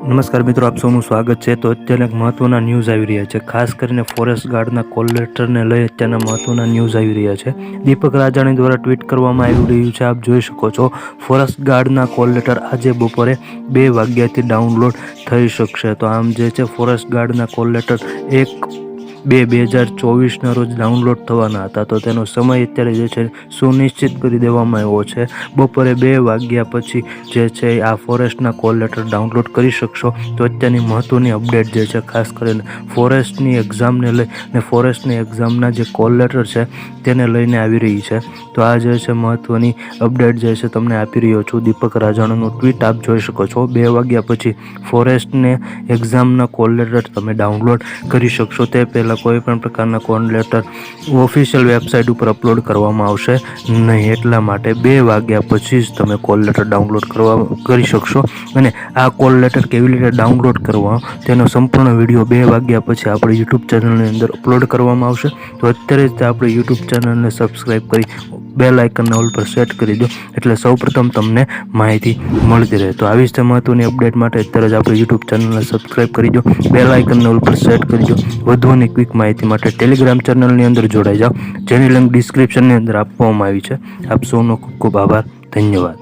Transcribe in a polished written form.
નમસ્કાર મિત્રો, આપ સૌનું સ્વાગત છે। તો અત્યારે મહત્વના ન્યૂઝ આવી રહ્યા છે, ખાસ કરીને ફોરેસ્ટ ગાર્ડના કોલ લેટરને લઈ અત્યારના મહત્વના ન્યૂઝ આવી રહ્યા છે। દીપક રાજાણી દ્વારા ટ્વીટ કરવામાં આવી રહ્યું છે, આપ જોઈ શકો છો। ફોરેસ્ટ ગાર્ડના કોલ લેટર આજે બપોરે 2 વાગ્યાથી ડાઉનલોડ થઈ શકશે। તો આમ જે છે ફોરેસ્ટ ગાર્ડના કોલ લેટર 1/2/2024ના રોજ ડાઉનલોડ થવાના હતા, તો તેનો સમય અત્યારે જે છે સુનિશ્ચિત કરી દેવામાં આવ્યો છે। બપોરે 2 વાગ્યા પછી જે છે આ ફોરેસ્ટના કોલ લેટર ડાઉનલોડ કરી શકશો। તો અત્યારની મહત્વની અપડેટ જે છે, ખાસ કરીને ફોરેસ્ટની એક્ઝામને લઈ અને ફોરેસ્ટની એક્ઝામના જે કોલ લેટર છે તેને લઈને આવી રહી છે। તો આ જે છે મહત્વની અપડેટ જે છે તમને આપી રહ્યો છું। દીપક રાજાણીનું ટ્વીટ આપ જોઈ શકો છો। 2 વાગ્યા પછી ફોરેસ્ટને એક્ઝામના કોલ લેટર તમે ડાઉનલોડ કરી શકશો। તે પહેલાં કોઈ પણ પ્રકારના કોલ લેટર ઓફિશિયલ વેબસાઇટ ઉપર અપલોડ કરવામાં આવશે નહીં, એટલા માટે 2 વાગ્યા પછી જ તમે કોલ લેટર ડાઉનલોડ કરી શકશો। અને આ કોલ લેટર કેવી રીતે ડાઉનલોડ કરવા તેનો સંપૂર્ણ વિડીયો 2 વાગ્યા પછી આપણી યુટ્યુબ ચેનલની અંદર અપલોડ કરવામાં આવશે। તો અત્યારે જ આપણી યુટ્યુબ ચેનલને સબસ્ક્રાઈબ કરી બેલ આઇકનને ઓલ પર સેટ કરી દો, એટલે સૌપ્રથમ તમને માહિતી મળતી રહે। તો આવી જ મહત્વની અપડેટ માટે અત્યારે જ આપણી યુટ્યુબ ચેનલને સબસ્ક્રાઈબ કરી દો, બેલ આઇકનને ઓલ પર સેટ કરી દો। વધુની ક્વિક માહિતી માટે ટેલિગ્રામ ચેનલની અંદર જોડાઈ જાઓ, જેની લિંક ડિસ્ક્રિપ્શનની અંદર આપવામાં આવી છે। આપ સૌનો ખૂબ ખૂબ આભાર, ધન્યવાદ।